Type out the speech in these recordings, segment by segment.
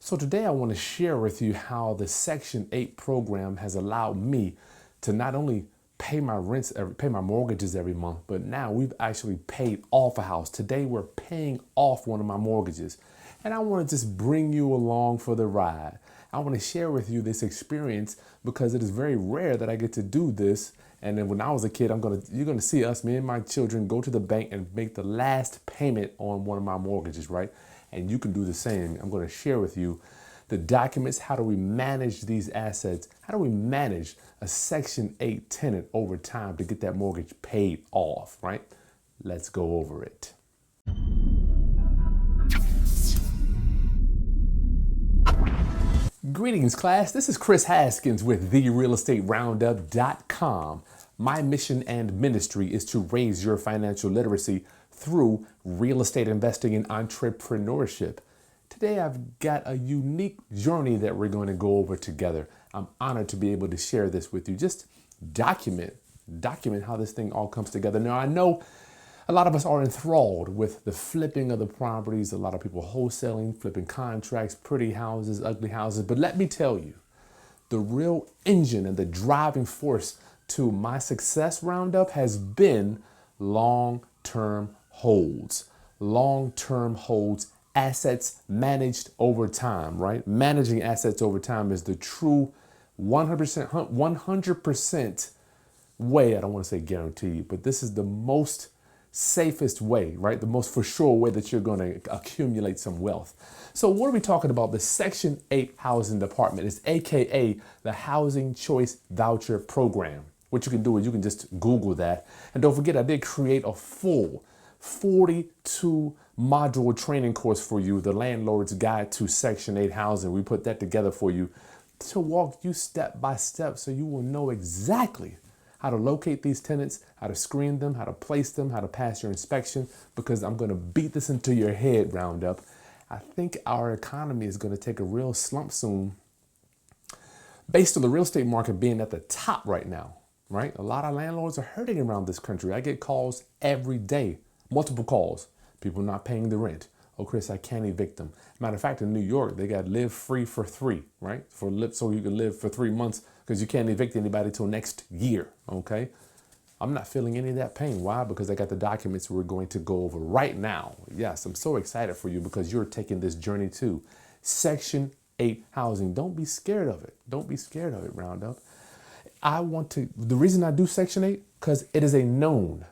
So today I want to share with you how the Section 8 program has allowed me to not only pay my pay my mortgages every month, but now we've actually paid off a house. Today we're paying off one of my mortgages. And I want to just bring you along for the ride. I want to share with you this experience because it is very rare that I get to do this. And then when I was a kid, you're gonna see us, me and my children, go to the bank and make the last payment on one of my mortgages, right? And you can do the same. I'm gonna share with you the documents. How do we manage these assets? How do we manage a Section 8 tenant over time to get that mortgage paid off, right? Let's go over it. Greetings, class. This is Kris Haskins with therealestateroundup.com. My mission and ministry is to raise your financial literacy through real estate investing and entrepreneurship. Today, I've got a unique journey that we're going to go over together. I'm honored to be able to share this with you. Just document how this thing all comes together. Now, I know a lot of us are enthralled with the flipping of the properties, a lot of people wholesaling, flipping contracts, pretty houses, ugly houses. But let me tell you, the real engine and the driving force to my success roundup has been long-term holds. Long-term holds, assets managed over time, right? Managing assets over time is the true 100% way. I don't want to say guaranteed, but this is the most safest way, right? The most for sure way that you're going to accumulate some wealth. So what are we talking about? The Section 8 housing department is AKA the Housing Choice Voucher program. What you can do is you can just Google that. And don't forget, I did create a full 42 module training course for you, the Landlord's Guide to Section 8 Housing. We put that together for you to walk you step by step so you will know exactly how to locate these tenants, how to screen them, how to place them, how to pass your inspection, because I'm going to beat this into your head roundup. I think our economy is going to take a real slump soon based on the real estate market being at the top right now, right? A lot of landlords are hurting around this country. I get calls every day, multiple calls, people not paying the rent. Oh, Kris, I can't evict them. Matter of fact, in New York, they got live free for 3, right? So you can live for 3 months because you can't evict anybody till next year, okay? I'm not feeling any of that pain. Why? Because I got the documents we're going to go over right now. Yes, I'm so excited for you because you're taking this journey too. Section 8 housing. Don't be scared of it. Don't be scared of it, Roundup. The reason I do Section 8, because it is a known.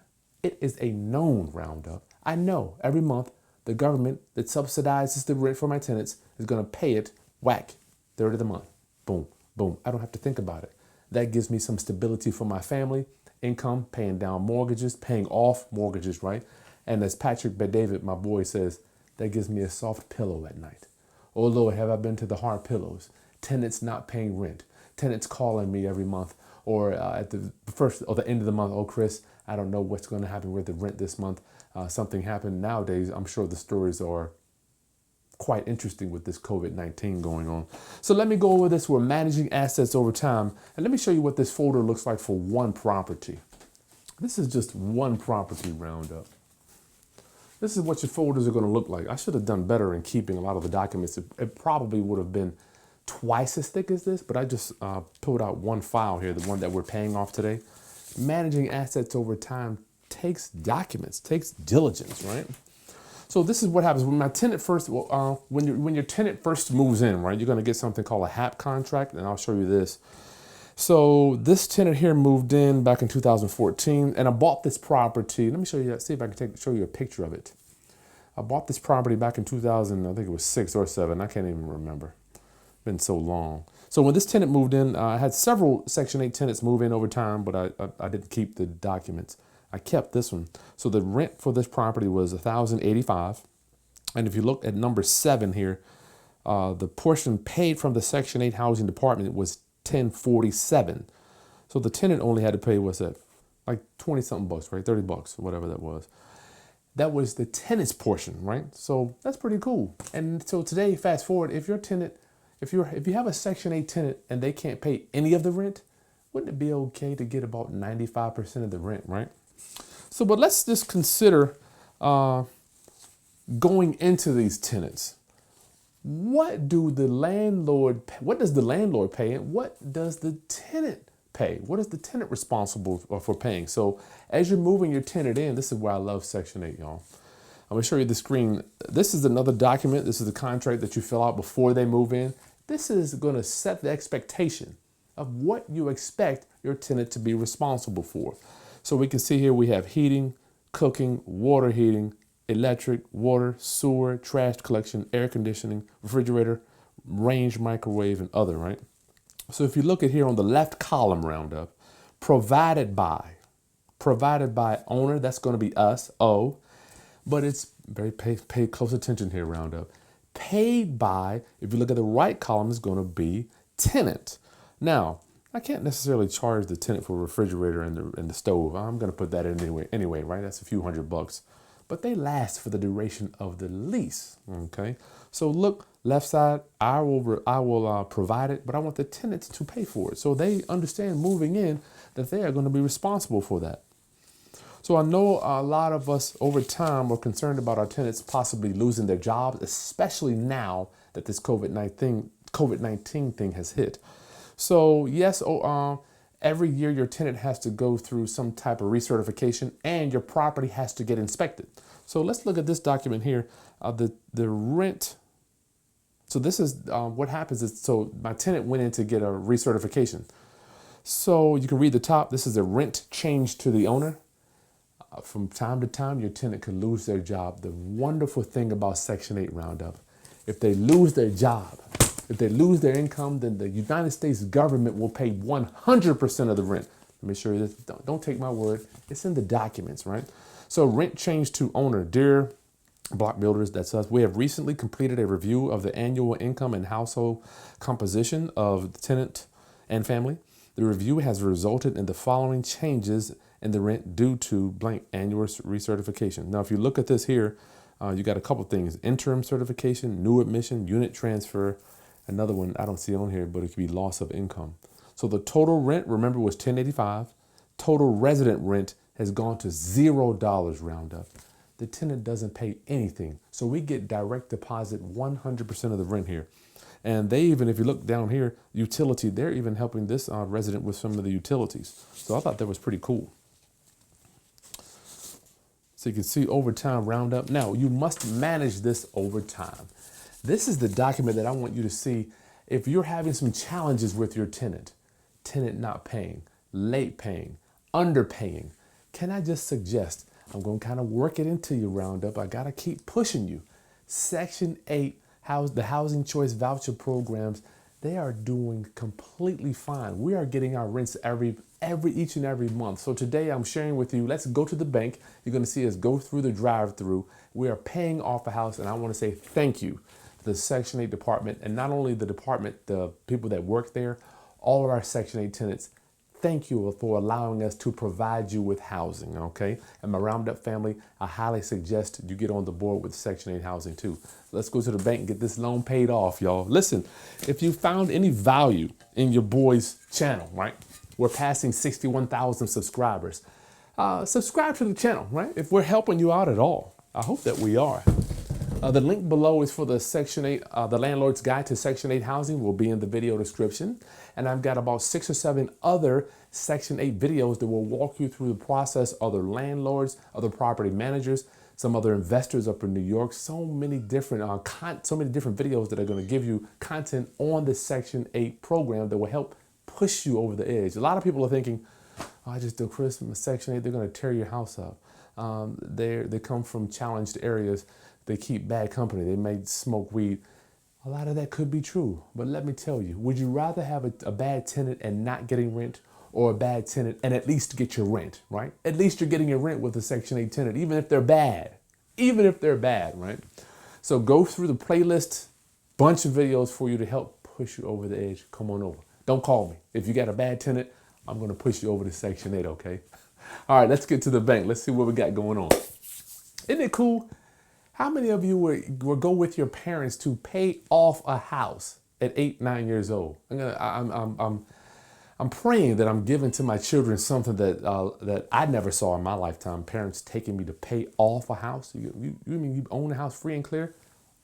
It is a known, Roundup. I know every month the government that subsidizes the rent for my tenants is going to pay it, whack, 3rd of the month. Boom, boom. I don't have to think about it. That gives me some stability for my family, income, paying down mortgages, paying off mortgages, right? And as Patrick Bet-David, my boy, says, that gives me a soft pillow at night. Oh, Lord, have I been to the hard pillows? Tenants not paying rent. Tenants calling me every month or at the first or the end of the month. Oh, Kris, I don't know what's going to happen with the rent this month. Something happened nowadays. I'm sure the stories are quite interesting with this COVID-19 going on. So let me go over this. We're managing assets over time. And let me show you what this folder looks like for one property. This is just one property roundup. This is what your folders are going to look like. I should have done better in keeping a lot of the documents. It probably would have been twice as thick as this, but I just pulled out one file here, the one that we're paying off today. Managing assets over time takes documents, takes diligence, right? So this is what happens when my tenant first, when your tenant first moves in, right? You're going to get something called a HAP contract, and I'll show you this. So this tenant here moved in back in 2014, and I bought this property. Let me show you that. See if I can show you a picture of it. I bought this property back in 2000. I think it was 6 or 7. I can't even remember. Been so long. So when this tenant moved in, I had several Section 8 tenants move in over time, but I didn't keep the documents. I kept this one. So the rent for this property was $1,085. And if you look at number 7 here, the portion paid from the Section 8 housing department was $1,047. So the tenant only had to pay, what's that? Like 20 something bucks, right? 30 bucks, whatever that was. That was the tenant's portion, right? So that's pretty cool. And so today, fast forward, if your tenant, if you have a Section 8 tenant and they can't pay any of the rent, wouldn't it be okay to get about 95% of the rent, right? So, but let's just consider going into these tenants. what does the landlord pay and what does the tenant pay? What is the tenant responsible for paying? So as you're moving your tenant in, this is where I love Section 8, y'all. I'm gonna show you the screen. This is another document. This is the contract that you fill out before they move in. This is gonna set the expectation of what you expect your tenant to be responsible for. So we can see here we have heating, cooking, water heating, electric, water, sewer, trash collection, air conditioning, refrigerator, range, microwave, and other, right? So if you look at here on the left column roundup, provided by owner, that's going to be us, O, but it's very pay close attention here, roundup. Paid by, if you look at the right column, is going to be tenant. Now, I can't necessarily charge the tenant for a refrigerator and the stove. I'm going to put that in anyway, right? That's a few $100. But they last for the duration of the lease, okay? So look, left side, I will provide it, but I want the tenants to pay for it. So they understand moving in that they are going to be responsible for that. So I know a lot of us over time are concerned about our tenants possibly losing their jobs, especially now that this COVID-19 thing has hit. So yes, every year your tenant has to go through some type of recertification and your property has to get inspected. So let's look at this document here, the rent. So this is what happens is, so my tenant went in to get a recertification. So you can read the top, this is the rent change to the owner. From time to time, your tenant could lose their job. The wonderful thing about Section 8 roundup, if they lose their job, if they lose their income, then the United States government will pay 100% of the rent. Let me show you this. Don't take my word. It's in the documents, right? So rent change to owner. Dear block builders, that's us. We have recently completed a review of the annual income and household composition of the tenant and family. The review has resulted in the following changes in the rent due to blank annual recertification. Now, if you look at this here, you got a couple things: interim certification, new admission, unit transfer. Another one I don't see on here, but it could be loss of income. So the total rent, remember, was $1085. Total resident rent has gone to $0 roundup. The tenant doesn't pay anything. So we get direct deposit 100% of the rent here. And they even, if you look down here, utility, they're even helping this resident with some of the utilities. So I thought that was pretty cool. So you can see overtime roundup. Now, you must manage this over time. This is the document that I want you to see if you're having some challenges with your tenant not paying, late paying, underpaying. Can I just suggest, I'm going to kind of work it into your roundup. I got to keep pushing you. Section 8, the Housing Choice Voucher programs, they are doing completely fine. We are getting our rents each and every month. So today I'm sharing with you, let's go to the bank. You're going to see us go through the drive-through. We are paying off a house, and I want to say thank you to the Section 8 department, and not only the department, the people that work there, all of our Section 8 tenants. Thank you for allowing us to provide you with housing, okay? And my Roundup family, I highly suggest you get on the board with Section 8 housing too. Let's go to the bank and get this loan paid off, y'all. Listen, if you found any value in your boy's channel, right? We're passing 61,000 subscribers. Subscribe to the channel, right? If we're helping you out at all. I hope that we are. The link below is for the Section 8, the Landlord's Guide to Section 8 Housing will be in the video description. And I've got about 6 or 7 other Section 8 videos that will walk you through the process, other landlords, other property managers, some other investors up in New York, so many different videos that are going to give you content on the Section 8 program that will help push you over the edge. A lot of people are thinking, oh, I just do Kris from Section 8, they're going to tear your house up. They come from challenged areas. They keep bad company. They may smoke weed. A lot of that could be true. But let me tell you, would you rather have a bad tenant and not getting rent, or a bad tenant and at least get your rent, right? At least you're getting your rent with a Section 8 tenant, even if they're bad. Even if they're bad, right? So go through the playlist, bunch of videos for you to help push you over the edge. Come on over. Don't call me. If you got a bad tenant, I'm going to push you over to Section 8, okay? All right, let's get to the bank. Let's see what we got going on. Isn't it cool? How many of you will go with your parents to pay off a house at 8, 9 years old? I'm praying that I'm giving to my children something that I never saw in my lifetime. Parents taking me to pay off a house. You mean you own a house free and clear?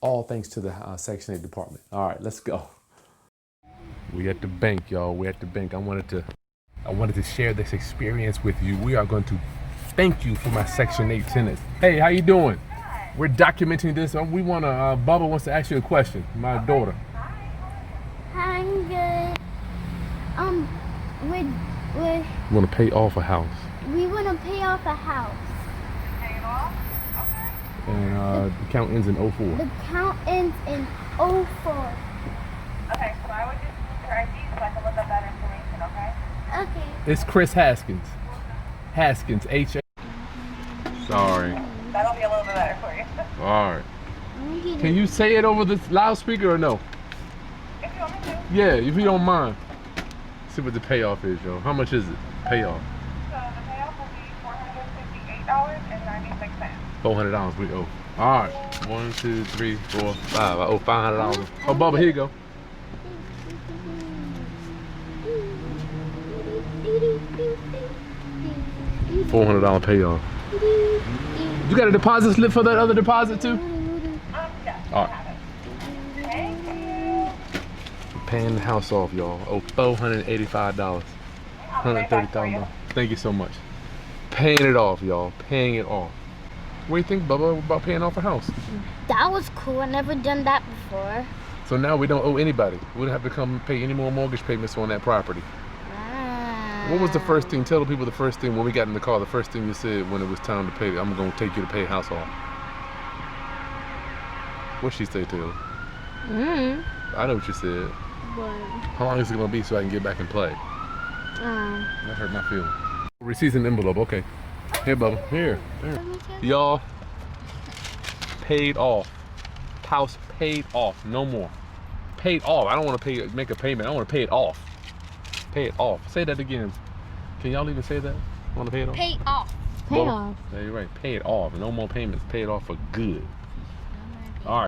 all thanks to the Section 8 department. All right, let's go. We at the bank, y'all. We at the bank. I wanted to share this experience with you. We are going to thank you for my Section 8 tenants. Hey, how you doing? We're documenting this. We want to, Bubba wants to ask you a question. My daughter. I'm good. We want to pay off a house. We want to pay off a house. Pay it off? Okay. And the count ends in 04. The count ends in 04. Okay, so I would just need your ID so I can look up that information, okay? Okay. It's Kris Haskins. Haskins, H. Sorry. That'll be a little bit better for you. All right. Can you say it over the loudspeaker or no? If you want me to. Yeah, if you don't mind. See what the payoff is, yo. How much is it? Payoff. So the payoff will be $458.96. $400 we owe. All right. 1, 2, 3, 4, 5. I owe $500. Oh, Bubba, here you go. $400 payoff. You got a deposit slip for that other deposit too? Yeah. All right. Thank you. Paying the house off, y'all. Oh, $485. $130,000. Thank you so much. Paying it off, y'all. Paying it off. What do you think, Bubba, about paying off a house? That was cool. I never done that before. So now we don't owe anybody. We don't have to come pay any more mortgage payments on that property. What was the first thing? Tell the people the first thing when we got in the car. The first thing you said when it was time to pay. I'm gonna take you to pay house off. What she say, Taylor? I know what you said. What? How long is it gonna be so I can get back and play? That hurt my feelings. Receipts in envelope. Okay. Here, Bubba. Here. Y'all. Paid off. House paid off. No more. Paid off. I don't want to make a payment. I want to pay it off. Pay it off. Say that again. Can y'all even say that? Want to pay it off? Pay off. Pay off. Yeah, you're right. Pay it off. No more payments. Pay it off for good.